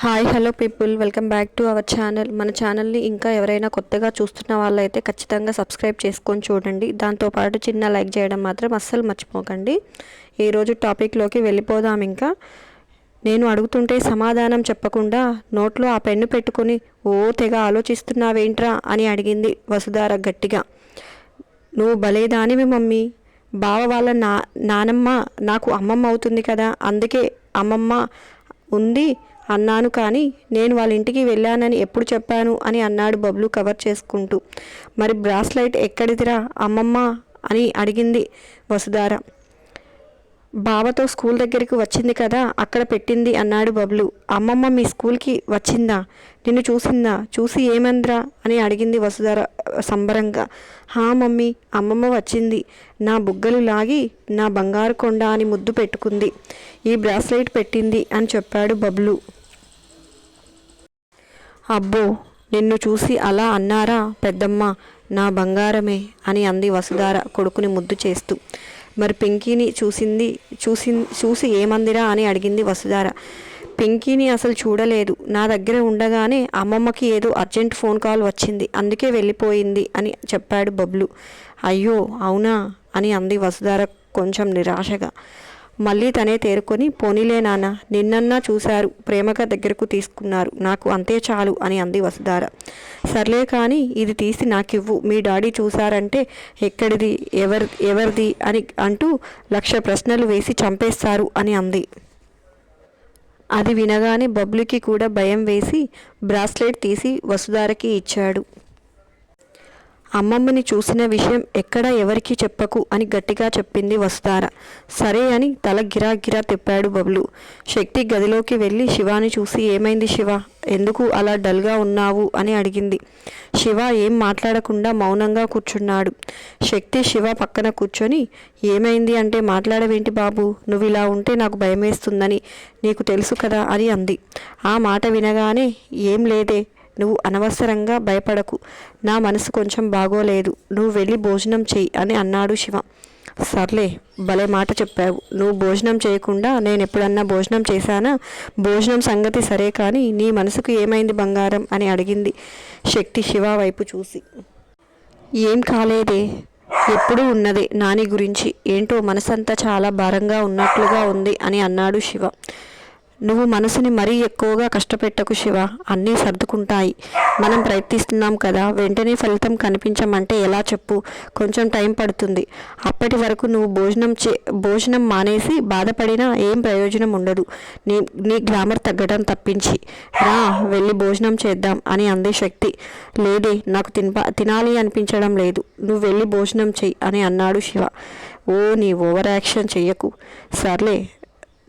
Hi hello people, welcome back to our channel. మన ఛానల్ని ఇంకా ఎవరైనా కొత్తగా చూస్తున్న వాళ్ళైతే ఖచ్చితంగా సబ్స్క్రైబ్ చేసుకొని చూడండి. దాంతోపాటు చిన్న లైక్ చేయడం మాత్రం అస్సలు మర్చిపోకండి. ఈరోజు టాపిక్లోకి వెళ్ళిపోదాం. ఇంకా నేను అడుగుతుంటే సమాధానం చెప్పకుండా నోట్లో ఆ పెన్ను పెట్టుకొని ఓ తెగ ఆలోచిస్తున్నావేంట్రా అని అడిగింది వసుధార గట్టిగా. నువ్వు భలేదానివి మమ్మీ. బావ వాళ్ళ నానమ్మ నాకు అమ్మమ్మ అవుతుంది కదా, అందుకే అమ్మమ్మ ఉంది అన్నాను. కానీ నేను వాళ్ళ ఇంటికి వెళ్ళానని ఎప్పుడు చెప్పాను అని అన్నాడు బబ్లు కవర్ చేసుకుంటూ. మరి బ్రాస్లైట్ ఎక్కడిదిరా అమ్మమ్మ అని అడిగింది వసుధార. బావతో స్కూల్ దగ్గరికి వచ్చింది కదా, అక్కడ పెట్టింది అన్నాడు బబ్లు. అమ్మమ్మ మీ స్కూల్కి వచ్చిందా? నిన్ను చూసిందా? చూసి ఏమందిరా అని అడిగింది వసుధార సంబరంగా. హా మమ్మీ, అమ్మమ్మ వచ్చింది. నా బుగ్గలు లాగి నా బంగారు కొండ అని ముద్దు పెట్టుకుంది. ఈ బ్రాస్లైట్ పెట్టింది అని చెప్పాడు బబ్లు. అబ్బో, నిన్ను చూసి అలా అన్నారా పెద్దమ్మ? నా బంగారమే అని అంది వసుధార కొడుకుని ముద్దు చేస్తూ. మరి పింకీని చూసి ఏమందిరా అని అడిగింది వసుధార. పింకీని అసలు చూడలేదు. నా దగ్గర ఉండగానే అమ్మమ్మకి ఏదో అర్జెంట్ ఫోన్ కాల్ వచ్చింది, అందుకే వెళ్ళిపోయింది అని చెప్పాడు బబ్లు. అయ్యో అవునా అని అంది వసుధార కొంచెం నిరాశగా. మళ్ళీ తనే తేరుకొని, పోనీలే నాన్న, నిన్నన్నా చూశారు, ప్రేమగా దగ్గరకు తీసుకున్నారు, నాకు అంతే చాలు అని అంది వసుధార. సర్లే కానీ ఇది తీసి నాకివ్వు, మీ డాడీ చూశారంటే ఎక్కడిది, ఎవరిది అని అంటూ 1,00,000 ప్రశ్నలు వేసి చంపేస్తారు అని అంది. అది వినగానే బబ్లుకి కూడా భయం వేసి బ్రాస్లెట్ తీసి వసుధారకి ఇచ్చాడు. అమ్మమ్మని చూసిన విషయం ఎక్కడా ఎవరికీ చెప్పకు అని గట్టిగా చెప్పింది వసుధార. సరే అని తల గిరా తిప్పాడు బబ్లు. శక్తి గదిలోకి వెళ్ళి శివాని చూసి, ఏమైంది శివ, ఎందుకు అలా డల్గా ఉన్నావు అని అడిగింది. శివ ఏం మాట్లాడకుండా మౌనంగా కూర్చున్నాడు. శక్తి శివ పక్కన కూర్చొని, ఏమైంది అంటే మాట్లాడవేంటి బాబు, నువ్వు ఇలా ఉంటే నాకు భయమేస్తుందని నీకు తెలుసు కదా అని అంది. ఆ మాట వినగానే, ఏం లేదే, నువ్వు అనవసరంగా భయపడకు, నా మనసు కొంచెం బాగోలేదు, నువ్వు వెళ్ళి భోజనం చెయ్యి అని అన్నాడు శివ. సర్లే, భలే మాట చెప్పావు. నువ్వు భోజనం చేయకుండా నేను ఎప్పుడన్నా భోజనం చేశానా? భోజనం సంగతి సరే కానీ నీ మనసుకు ఏమైంది బంగారం అని అడిగింది శక్తి శివ వైపు చూసి. ఏం కాలేదే, ఎప్పుడూ ఉన్నదే నాని గురించి, ఏంటో మనసంతా చాలా భారంగా ఉన్నట్లుగా ఉంది అని అన్నాడు శివ. నువ్వు మనసుని మరీ ఎక్కువగా కష్టపెట్టకు శివ, అన్నీ సర్దుకుంటాయి. మనం ప్రయత్నిస్తున్నాం కదా, వెంటనే ఫలితం కనిపించమంటే ఎలా చెప్పు? కొంచెం టైం పడుతుంది. అప్పటి వరకు నువ్వు భోజనం మానేసి బాధపడినా ఏం ప్రయోజనం ఉండదు, నీ గ్లామర్ తగ్గడం తప్పించి. రా వెళ్ళి భోజనం చేద్దాం అని అంది శక్తి. లేదే, నాకు తినాలి అనిపించడం లేదు, నువ్వు వెళ్ళి భోజనం చెయ్యి అని అన్నాడు శివ. ఓ నీ ఓవర్ యాక్షన్ చెయ్యకు. సర్లే,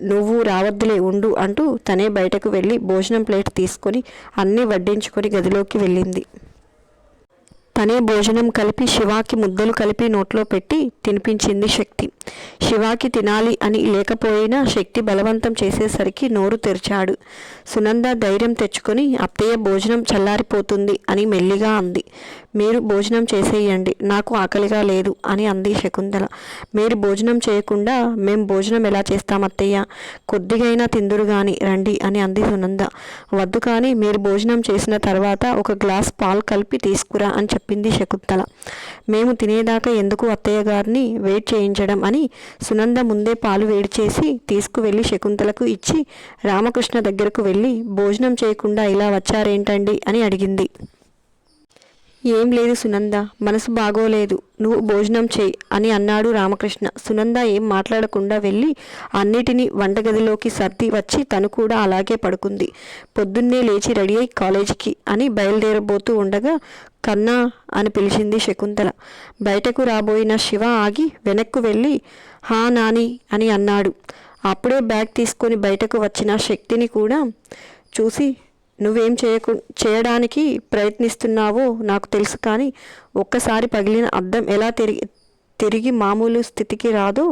నువ్వు రావద్దులే ఉండు అంటూ తనే బయటకు వెళ్ళి భోజనం ప్లేట్ తీసుకొని అన్నీ వడ్డించుకొని గదిలోకి వెళ్ళింది. తనే భోజనం కలిపి శివాకి ముద్దలు కలిపి నోట్లో పెట్టి తినిపించింది శక్తి. శివాకి తినాలి అని లేకపోయినా శక్తి బలవంతం చేసేసరికి నోరు తెరిచాడు. సునంద ధైర్యం తెచ్చుకొని, అత్తయ్య భోజనం చల్లారిపోతుంది అని మెల్లిగా అంది. మీరు భోజనం చేసేయండి, నాకు ఆకలిగా లేదు అని అంది శకుంతల. మీరు భోజనం చేయకుండా మేం భోజనం ఎలా చేస్తాం అత్తయ్య? కొద్దిగైనా తిందురు గాని రండి అని అంది సునంద. వద్దు కానీ మీరు భోజనం చేసిన తర్వాత ఒక గ్లాస్ పాలు కలిపి తీసుకురా అని చెప్పింది శకుంతల. మేము తినేదాకా ఎందుకు అత్తయ్య గారిని వెయిట్ చేయించడం అని సునంద ముందే పాలు వేడి చేసి తీసుకువెళ్ళి శకుంతలకు ఇచ్చి రామకృష్ణ దగ్గరకు వెళ్ళి, భోజనం చేయకుండా ఇలా వచ్చారేంటండి అని అడిగింది. ఏం లేదు సునంద, మనసు బాగోలేదు, నువ్వు భోజనం చేయి అని అన్నాడు రామకృష్ణ. సునంద ఏం మాట్లాడకుండా వెళ్ళి అన్నిటినీ వంటగదిలోకి సర్ది వచ్చి తను కూడా అలాగే పడుకుంది. పొద్దున్నే లేచి రెడీ అయి కాలేజీకి అని బయలుదేరబోతూ ఉండగా కన్నా అని పిలిచింది శకుంతల. బయటకు రాబోయిన శివ ఆగి వెనక్కు వెళ్ళి హా నాని అని అన్నాడు. అప్పుడే బ్యాగ్ తీసుకొని బయటకు వచ్చిన శక్తిని కూడా చూసి, నువ్వేం చేయడానికి ప్రయత్నిస్తున్నావో నాకు తెలుసు, కానీ ఒక్కసారి పగిలిన అద్దం ఎలా తిరిగి మామూలు స్థితికి రాదో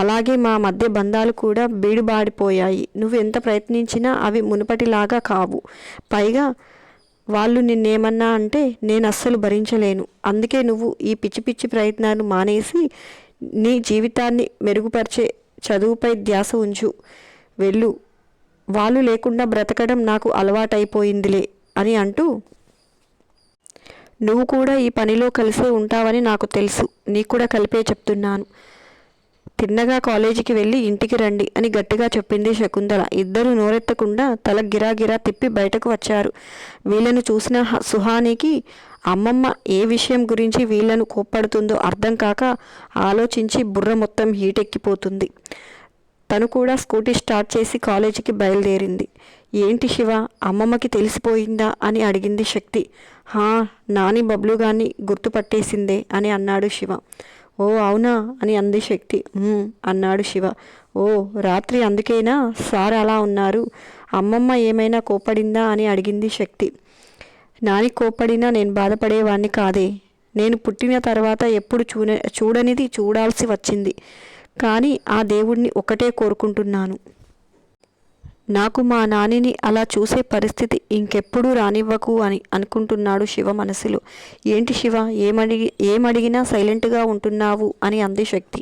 అలాగే మా మధ్య బంధాలు కూడా బీడుబాడిపోయాయి. నువ్వు ఎంత ప్రయత్నించినా అవి మునుపటిలాగా కావు. పైగా వాళ్ళు నిన్నేమన్నా అంటే నేను అస్సలు భరించలేను. అందుకే నువ్వు ఈ పిచ్చి పిచ్చి ప్రయత్నాలు మానేసి నీ జీవితాన్ని మెరుగుపరిచే చదువుపై ధ్యాస ఉంచు. వెళ్ళు, వాళ్ళు లేకుండా బ్రతకడం నాకు అలవాటైపోయిందిలే అని అంటూ, నువ్వు కూడా ఈ పనిలో కలిసే ఉంటావని నాకు తెలుసు, నీకు కూడా కలిపే చెప్తున్నాను. తిన్నగా కాలేజీకి వెళ్ళి ఇంటికి రండి అని గట్టిగా చెప్పింది శకుంతల. ఇద్దరూ నోరెత్తకుండా తల గిరాగిరా తిప్పి బయటకు వచ్చారు. వీళ్ళను చూసిన సుహానికి అమ్మమ్మ ఏ విషయం గురించి వీళ్ళను కోప్పడుతుందో అర్థం కాక ఆలోచించి బుర్ర మొత్తం హీటెక్కిపోతుంది. తను కూడా స్కూటీ స్టార్ట్ చేసి కాలేజీకి బయలుదేరింది. ఏంటి శివ, అమ్మమ్మకి తెలిసిపోయిందా అని అడిగింది శక్తి. హా, నాని బబ్లుగాన్ని గుర్తుపట్టేసిందే అని అన్నాడు శివ. ఓ అవునా అని అంది శక్తి. అన్నాడు శివ. ఓ రాత్రి అందుకేనా సార్ అలా ఉన్నారు? అమ్మమ్మ ఏమైనా కోప్పడిందా అని అడిగింది శక్తి. నాని కోప్పడినా నేను బాధపడేవాణ్ణి కాదే. నేను పుట్టిన తర్వాత ఎప్పుడు చూడనిది చూడాల్సి వచ్చింది. కానీ ఆ దేవుణ్ణి ఒకటే కోరుకుంటున్నాను, నాకు మా నానిని అలా చూసే పరిస్థితి ఇంకెప్పుడూ రానివ్వకు అని అనుకుంటున్నాడు శివ మనసులో. ఏంటి శివ, ఏమడిగినా సైలెంట్గా ఉంటున్నావు అని అంది శక్తి.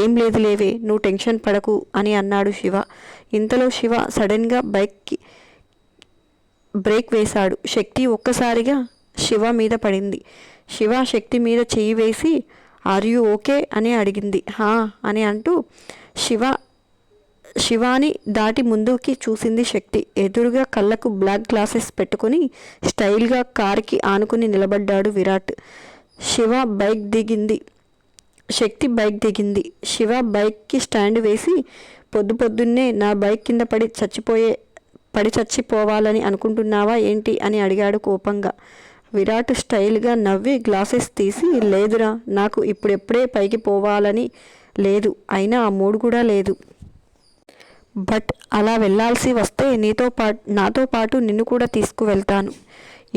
ఏం లేదు లేవే, నువ్వు టెన్షన్ పడకు అని అన్నాడు శివ. ఇంతలో శివ సడన్గా బైక్కి బ్రేక్ వేశాడు. శక్తి ఒక్కసారిగా శివ మీద పడింది. శివ శక్తి మీద చెయ్యి వేసి ఆర్ యూ ఓకే అని అడిగింది. హా అని అంటూ శివాని దాటి ముందుకి చూసింది శక్తి. ఎదురుగా కళ్ళకు బ్లాక్ గ్లాసెస్ పెట్టుకుని స్టైల్గా కారుకి ఆనుకుని నిలబడ్డాడు విరాట్. శక్తి బైక్ దిగింది. శివ బైక్కి స్టాండ్ వేసి, పొద్దున్నే నా బైక్ కింద పడి చచ్చిపోవాలని అనుకుంటున్నావా ఏంటి అని అడిగాడు కోపంగా. విరాట్ స్టైల్గా నవ్వి గ్లాసెస్ తీసి, లేదురా, నాకు ఇప్పుడెప్పుడే పైకి పోవాలని లేదు, అయినా ఆ మూడు కూడా లేదు. బట్ అలా వెళ్ళాల్సి వస్తే నాతో పాటు నిన్ను కూడా తీసుకువెళ్తాను.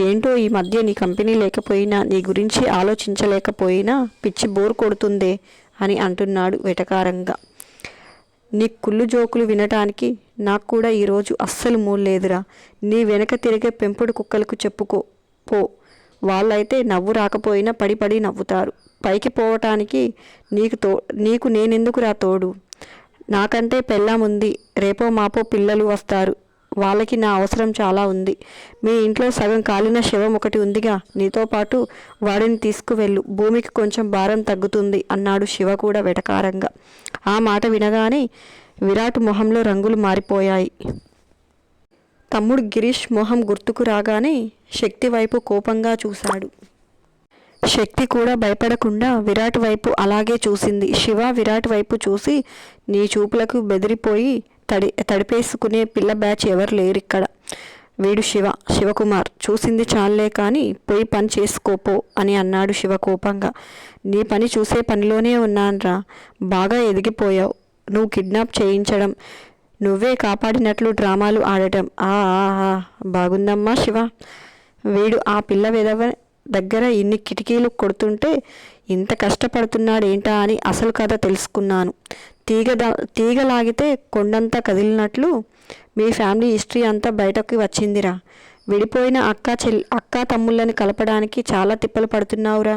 ఏంటో ఈ మధ్య నీ కంపెనీ లేకపోయినా, నీ గురించి ఆలోచించలేకపోయినా పిచ్చి బోర్ కొడుతుందే అని అంటున్నాడు వెటకారంగా. నీ కుళ్ళు జోకులు వినటానికి నాకు కూడా ఈరోజు అస్సలు మూడు లేదురా. నీ వెనక తిరిగే పెంపుడు కుక్కలకు చెప్పుకో పో, వాళ్ళైతే నవ్వు రాకపోయినా పడి నవ్వుతారు. పైకి పోవటానికి నీకు నేనెందుకురా తోడు? నాకంటే పెళ్ళాముంది, రేపో మాపో పిల్లలు వస్తారు, వాళ్ళకి నా అవసరం చాలా ఉంది. మీ ఇంట్లో సగం కాలిన శవం ఒకటి ఉందిగా, నీతో పాటు వాడిని తీసుకువెళ్ళు, భూమికి కొంచెం భారం తగ్గుతుంది అన్నాడు శివ కూడా వెటకారంగా. ఆ మాట వినగానే విరాట్ మొహంలో రంగులు మారిపోయాయి. తమ్ముడు గిరీష్ మొహం గుర్తుకు రాగానే శక్తి వైపు కోపంగా చూశాడు. శక్తి కూడా భయపడకుండా విరాట్ వైపు అలాగే చూసింది. శివ విరాట్ వైపు చూసి, నీ చూపులకు బెదిరిపోయి తడిపేసుకునే పిల్ల బ్యాచ్ ఎవరు లేరిక్కడ. వీడు శివకుమార్, చూసింది చాలే కానీ పోయి పని చేసుకోపో అని అన్నాడు శివ కోపంగా. నీ పని చూసే పనిలోనే ఉన్నాన్రా, బాగా ఎదిగిపోయావు. నువ్వు కిడ్నాప్ చేయించడం, నువ్వే కాపాడినట్లు డ్రామాలు ఆడటం, బాగుందమ్మా శివ. వీడు ఆ పిల్ల వెదవ దగ్గర ఇన్ని కిటికీలు కొడుతుంటే ఇంత కష్టపడుతున్నాడేంటా అని అసలు కథ తెలుసుకున్నాను. తీగలాగితే కొండంతా కదిలినట్లు మీ ఫ్యామిలీ హిస్టరీ అంతా బయటకు వచ్చిందిరా. విడిపోయిన అక్క తమ్ముళ్ళని కలపడానికి చాలా తిప్పలు పడుతున్నావురా.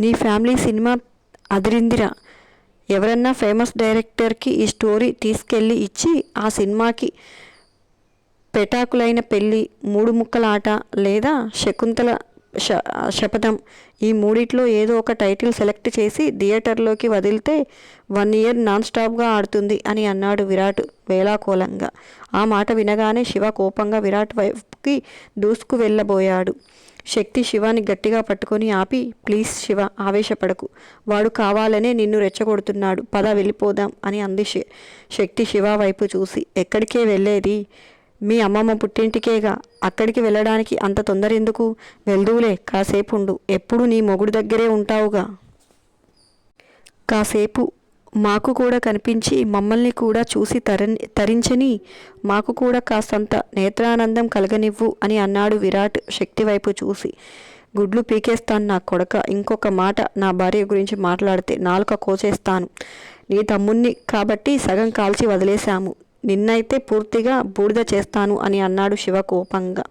నీ ఫ్యామిలీ సినిమా అదిరిందిరా. ఎవరన్నా ఫేమస్ డైరెక్టర్కి ఈ స్టోరీ తీసుకెళ్ళి ఇచ్చి, ఆ సినిమాకి పెటాకులైన పెళ్ళి, మూడు ముక్కల ఆట లేదా శకుంతల శపథం, ఈ మూడిట్లో ఏదో ఒక టైటిల్ సెలెక్ట్ చేసి థియేటర్లోకి వదిలితే 1 year నాన్ స్టాప్గా ఆడుతుంది అని అన్నాడు విరాట్ వేళాకోళంగా. ఆ మాట వినగానే శివ కోపంగా విరాట్ వైపుకి దూసుకు వెళ్ళబోయాడు. శక్తి శివాని గట్టిగా పట్టుకొని ఆపి, ప్లీజ్ శివ, ఆవేశపడకు, వాడు కావాలనే నిన్ను రెచ్చగొడుతున్నాడు, పద వెళ్ళిపోదాం అని అంది శక్తి శివ వైపు చూసి. ఎక్కడికే వెళ్ళేది? మీ అమ్మమ్మ పుట్టింటికేగా, అక్కడికి వెళ్ళడానికి అంత తొందర ఎందుకు? వెళ్దూలే, కాసేపు ఉండు, ఎప్పుడు నీ మొగుడు దగ్గరే ఉంటావుగా. కాసేపు మాకు కూడా కనిపించి మమ్మల్ని కూడా చూసి తరించని, మాకు కూడా కాస్తంత నేత్రానందం కలగనివ్వు అని అన్నాడు విరాట్ శక్తి వైపు చూసి. గుడ్లు పీకేస్తాను నా కొడక, ఇంకొక మాట నా భార్య గురించి మాట్లాడితే నాలుక కోసేస్తాను. నీ తమ్ముణ్ణి కాబట్టి సగం కాల్చి వదిలేశాము, నిన్నైతే పూర్తిగా బూడిద చేస్తాను అని అన్నాడు శివ కోపంగా.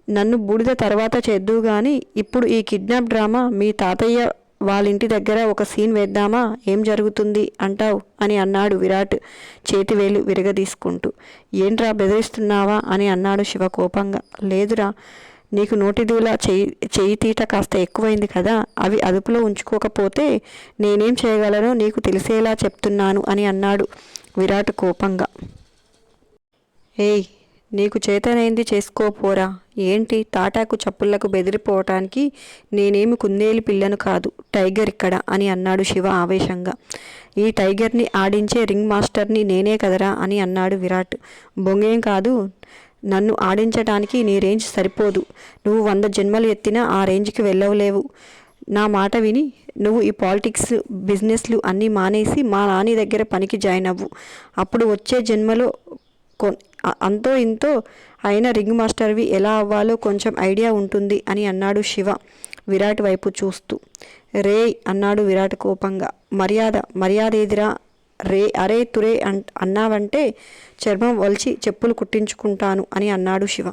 నన్ను బూడిద తర్వాత చేద్దు గాని ఇప్పుడు ఈ కిడ్నాప్ డ్రామా మీ తాతయ్య వాళ్ళింటి దగ్గర ఒక సీన్ వేద్దామా? ఏం జరుగుతుంది అంటావు అని అన్నాడు విరాట్ చేతివేలు విరగదీసుకుంటూ. ఏంట్రా బెదిరిస్తున్నావా అని అన్నాడు శివ కోపంగా. లేదురా, నీకు నోటిదూలా చెయ్యి తీట కాస్త ఎక్కువైంది కదా, అవి అదుపులో ఉంచుకోకపోతే నేనేం చేయగలనో నీకు తెలిసేలా చెప్తున్నాను అని అన్నాడు విరాట్ కోపంగా. ఏయ్, నీకు చేతనైంది చేసుకోపోరా. ఏంటి తాటాకు చప్పుళ్లకు బెదిరిపోవటానికి? నేనేమి కుందేలు పిల్లను కాదు, టైగర్ ఇక్కడ అని అన్నాడు శివ ఆవేశంగా. ఈ టైగర్ని ఆడించే రింగ్ మాస్టర్ని నేనే కదరా అని అన్నాడు విరాట్. బొంగేం కాదు, నన్ను ఆడించటానికి నీ రేంజ్ సరిపోదు. నువ్వు 100 జన్మలు ఎత్తినా ఆ రేంజ్కి వెళ్ళవలేవు. నా మాట విని నువ్వు ఈ పాలిటిక్స్ బిజినెస్లు అన్నీ మానేసి మా నాని దగ్గర పనికి జాయిన్ అవ్వు. అప్పుడు వచ్చే జన్మలో అంతో ఇంతో అయిన రింగ్ మాస్టర్వి ఎలా అవ్వాలో కొంచెం ఐడియా ఉంటుంది అని అన్నాడు శివ విరాట్ వైపు చూస్తూ. రే అన్నాడు విరాట్ కోపంగా. మర్యాద ఏదిరా? అరే తురే అన్నావంటే చర్మం వలిచి చెప్పులు కుట్టించుకుంటాను అని అన్నాడు శివ.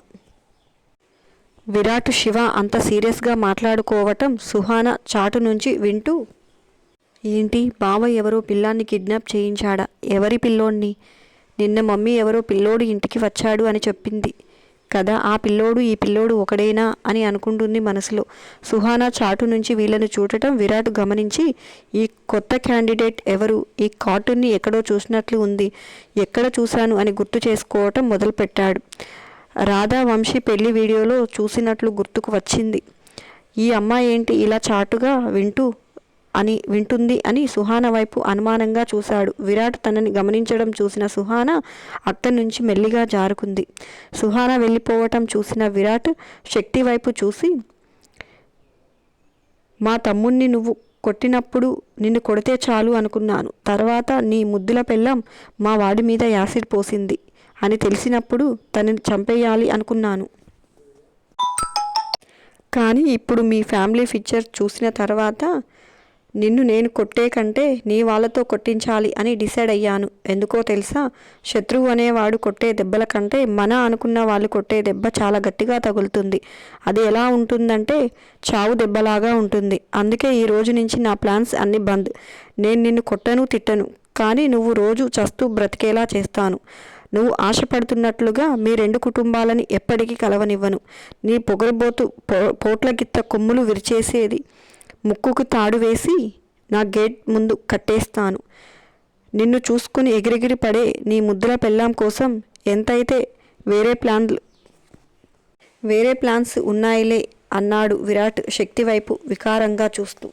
విరాట్ శివ అంత సీరియస్గా మాట్లాడుకోవటం సుహాన చాటు నుంచి వింటూ, ఏంటి బావ ఎవరో పిల్లాన్ని కిడ్నాప్ చేయించాడా? ఎవరి పిల్లోడిని? నిన్న మమ్మీ ఎవరో పిల్లోడు ఇంటికి వచ్చాడు అని చెప్పింది కదా, ఆ పిల్లోడు ఈ పిల్లోడు ఒకడేనా అని అనుకుంటుంది మనసులో. సుహానా చాటు నుంచి వీళ్ళను చూడటం విరాట్ గమనించి, ఈ కొత్త క్యాండిడేట్ ఎవరు? ఈ కార్టూన్ని ఎక్కడో చూసినట్లు ఉంది, ఎక్కడ చూశాను అని గుర్తు చేసుకోవటం మొదలుపెట్టాడు. రాధా వంశీ పెళ్లి వీడియోలో చూసినట్లు గుర్తుకు వచ్చింది. ఈ అమ్మాయి ఏంటి ఇలా చాటుగా వింటుంది అని సుహాన వైపు అనుమానంగా చూశాడు. విరాట్ తనని గమనించడం చూసిన సుహాన అక్కడి నుంచి మెల్లిగా జారుకుంది. సుహాన వెళ్ళిపోవటం చూసిన విరాట్ శక్తి వైపు చూసి, మా తమ్ముణ్ణి నువ్వు కొట్టినప్పుడు నిన్ను కొడితే చాలు అనుకున్నాను. తర్వాత నీ ముద్దుల పెళ్ళం మా వాడి మీద యాసిడ్ పోసింది అని తెలిసినప్పుడు తనని చంపేయాలి అనుకున్నాను. కానీ ఇప్పుడు మీ ఫ్యామిలీ పిక్చర్ చూసిన తర్వాత నిన్ను నేను కొట్టే కంటే నీ వాళ్ళతో కొట్టించాలి అని డిసైడ్ అయ్యాను. ఎందుకో తెలుసా? శత్రువు అనేవాడు కొట్టే దెబ్బల కంటే మన అనుకున్న వాళ్ళు కొట్టే దెబ్బ చాలా గట్టిగా తగులుతుంది. అది ఎలా ఉంటుందంటే చావు దెబ్బలాగా ఉంటుంది. అందుకే ఈ రోజు నుంచి నా ప్లాన్స్ అన్నీ బంద్. నేను నిన్ను కొట్టను తిట్టను, కానీ నువ్వు రోజు చస్తూ బ్రతికేలా చేస్తాను. నువ్వు ఆశపడుతున్నట్లుగా మీ 2 కుటుంబాలని ఎప్పటికీ కలవనివ్వను. నీ పొగరబోతు పోట్ల గిత్త కొమ్ములు విరిచేసేది ముక్కుకు తాడు వేసి నా గేట్ ముందు కట్టేస్తాను. నిన్ను చూసుకుని ఎగిరెగిరి పడే నీ ముద్దుల పెళ్ళాం కోసం ఎంతైతే వేరే ప్లాన్స్ ఉన్నాయిలే అన్నాడు విరాట్ శక్తి వైపు వికారంగా చూస్తూ.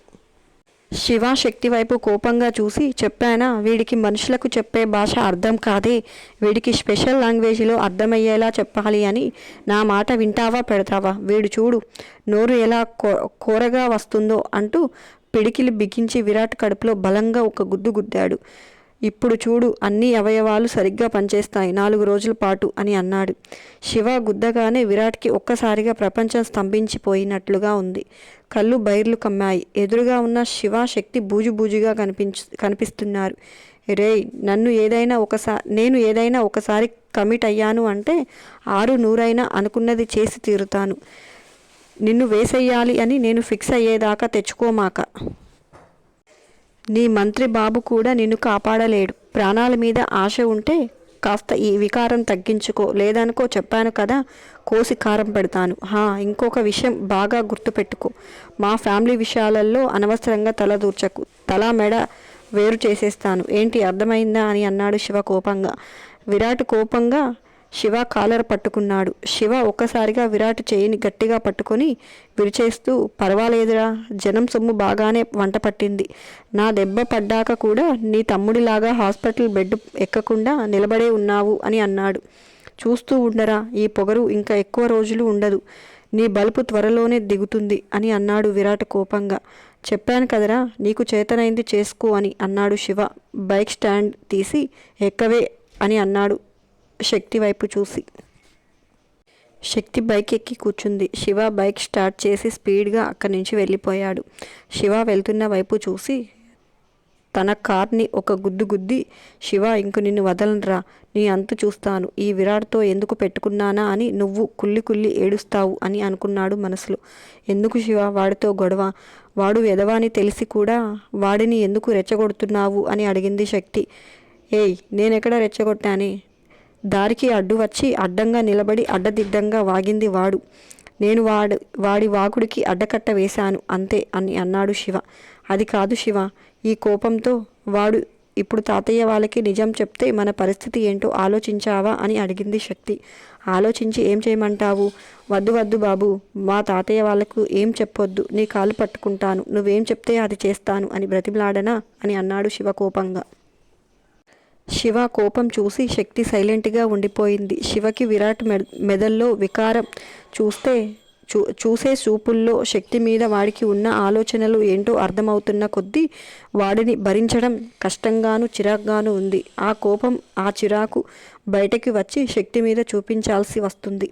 శివ శక్తి వైపు కోపంగా చూసి, చెప్పానా వీడికి మనుషులకు చెప్పే భాష అర్థం కాదే, వీడికి స్పెషల్ లాంగ్వేజ్లో అర్థమయ్యేలా చెప్పాలి అని. నా మాట వింటావా పెడతావా? వీడు చూడు నోరు ఎలా కోరగా వస్తుందో అంటూ పిడికిలి బిగించి విరాట్ కడుపులో బలంగా ఒక గుద్దు గుద్దాడు. ఇప్పుడు చూడు అన్ని అవయవాలు సరిగ్గా పనిచేస్తాయి 4 రోజుల పాటు అని అన్నాడు. శివ గుద్దగానే విరాట్కి ఒక్కసారిగా ప్రపంచం స్తంభించిపోయినట్లుగా ఉంది. కళ్ళు బైర్లు కమ్మాయి. ఎదురుగా ఉన్న శివ శక్తి బూజుబూజుగా కనిపిస్తున్నారు. రేయ్, నేను ఏదైనా ఒకసారి కమిట్ అయ్యాను అంటే 600 అనుకున్నది చేసి తీరుతాను. నిన్ను వేసేయాలి అని నేను ఫిక్స్ అయ్యేదాకా తెచ్చుకోమాక. నీ మంత్రి బాబు కూడా నిన్ను కాపాడలేడు. ప్రాణాల మీద ఆశ ఉంటే కాస్త ఈ వికారం తగ్గించుకో, లేదనుకో చెప్పాను కదా కోసి కారం పెడతాను. ఇంకొక విషయం బాగా గుర్తుపెట్టుకో, మా ఫ్యామిలీ విషయాలలో అనవసరంగా తల దూర్చకు, తల మెడ వేరు చేసేస్తాను. ఏంటి అర్థమైందా అని అన్నాడు శివ కోపంగా. విరాట్ కోపంగా శివ కాలర్ పట్టుకున్నాడు. శివ ఒక్కసారిగా విరాట్ చేయిని గట్టిగా పట్టుకొని విరిచేస్తూ, పర్వాలేదురా, జనం సొమ్ము బాగానే వంట పట్టింది. నా దెబ్బ పడ్డాక కూడా నీ తమ్ముడిలాగా హాస్పిటల్ బెడ్ ఎక్కకుండా నిలబడే ఉన్నావు అని అన్నాడు. చూస్తూ ఉండరా, ఈ పొగరు ఇంకా ఎక్కువ రోజులు ఉండదు. నీ బలుపు త్వరలోనే దిగుతుంది అని అన్నాడు విరాట్ కోపంగా. చెప్పాను కదరా, నీకు చేతనైంది చేసుకో అని అన్నాడు శివ బైక్ స్టాండ్ తీసి. ఎక్కవే అని అన్నాడు శక్తి వైపు చూసి. శక్తి బైక్ ఎక్కి కూర్చుంది. శివ బైక్ స్టార్ట్ చేసి స్పీడ్గా అక్కడి నుంచి వెళ్ళిపోయాడు. శివ వెళ్తున్న వైపు చూసి, తన కార్ని ఒక గుద్దు గుద్ది, శివ ఇంక నిన్ను వదలనరా, నీ అంతు చూస్తాను, ఈ విరాట్తో ఎందుకు పెట్టుకున్నానా అని నువ్వు కుళ్ళి కుళ్ళి ఏడుస్తావు అని అనుకున్నాడు మనసులో. ఎందుకు శివ వాడితో గొడవ? వాడు వెధవని తెలిసి కూడా వాడిని ఎందుకు రెచ్చగొడుతున్నావు అని అడిగింది శక్తి. ఏయ్, నేనెక్కడ రెచ్చగొట్టానే? దారికి అడ్డు వచ్చి అడ్డంగా నిలబడి అడ్డదిడ్డంగా వాగింది వాడు. నేను వాడి వాగుడికి అడ్డకట్ట వేశాను అంతే అని అన్నాడు శివ. అది కాదు శివ, ఈ కోపంతో వాడు ఇప్పుడు తాతయ్య వాళ్ళకి నిజం చెప్తే మన పరిస్థితి ఏంటో ఆలోచించావా అని అడిగింది శక్తి. ఆలోచించి ఏం చేయమంటావు? వద్దు వద్దు బాబు, మా తాతయ్య వాళ్ళకు ఏం చెప్పొద్దు, నీ కాలు పట్టుకుంటాను, నువ్వేం చెప్తే అది చేస్తాను అని బ్రతిమలాడనా అని అన్నాడు శివ కోపంగా. శివ కోపం చూసి శక్తి సైలెంట్గా ఉండిపోయింది. శివకి విరాట్ మెదల్లో వికారం చూసే చూపుల్లో శక్తి మీద వాడికి ఉన్న ఆలోచనలు ఏంటో అర్థమవుతున్న కొద్దీ వాడిని భరించడం కష్టంగాను చిరాగ్గాను ఉంది. ఆ కోపం ఆ చిరాకు బయటకి వచ్చి శక్తి మీద చూపించాల్సి వస్తుంది.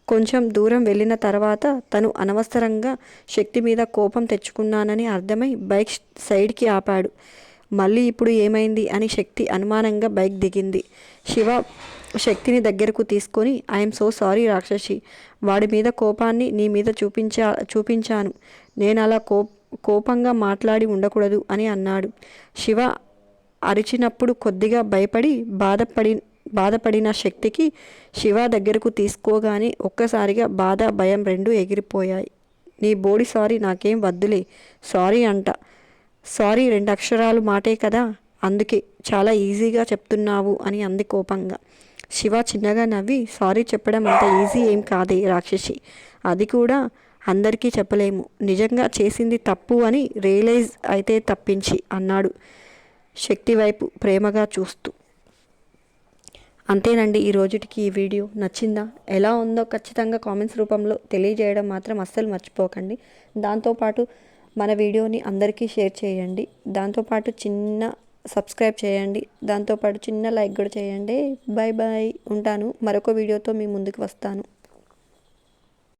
కొంచెం దూరం వెళ్ళిన తర్వాత తను అనవసరంగా శక్తి మీద కోపం తెచ్చుకున్నానని అర్థమై బైక్ సైడ్కి ఆపాడు. మళ్ళీ ఇప్పుడు ఏమైంది అని శక్తి అనుమానంగా బైక్ దిగింది. శివ శక్తిని దగ్గరకు తీసుకొని, ఐఎమ్ సో సారీ రాక్షసి, వాడి మీద కోపాన్ని నీ మీద చూపించాను. నేను అలా కోపంగా మాట్లాడి ఉండకూడదు అని అన్నాడు. శివ అరిచినప్పుడు కొద్దిగా భయపడి బాధపడిన శక్తికి శివ దగ్గరకు తీసుకోగానే ఒక్కసారిగా బాధ భయం రెండూ ఎగిరిపోయాయి. నీ బోడి సారీ నాకేం వద్దులే, సారీ అంట. సారీ 2 అక్షరాలు మాటే కదా, అందుకే చాలా ఈజీగా చెప్తున్నావు అని అంది కోపంగా. శివ చిన్నగా నవ్వి, సారీ చెప్పడం అంత ఈజీ ఏం కాదే రాక్షసి, అది కూడా అందరికీ చెప్పలేము, నిజంగా చేసింది తప్పు అని రియలైజ్ అయితే తప్పించి అన్నాడు శక్తి వైపు ప్రేమగా చూస్తూ. అంతేనండి ఈ రోజుటికి ఈ వీడియో. నచ్చిందా? ఎలా ఉందో ఖచ్చితంగా కామెంట్స్ రూపంలో తెలియజేయడం మాత్రం అస్సలు మర్చిపోకండి. దాంతోపాటు మన వీడియోని అందరికీ షేర్ చేయండి. దాంతోపాటు చిన్న సబ్స్క్రైబ్ చేయండి. దాంతోపాటు చిన్న లైక్ కూడా చేయండి. బాయ్ బాయ్, ఉంటాను. మరొక వీడియోతో మీ ముందుకు వస్తాను.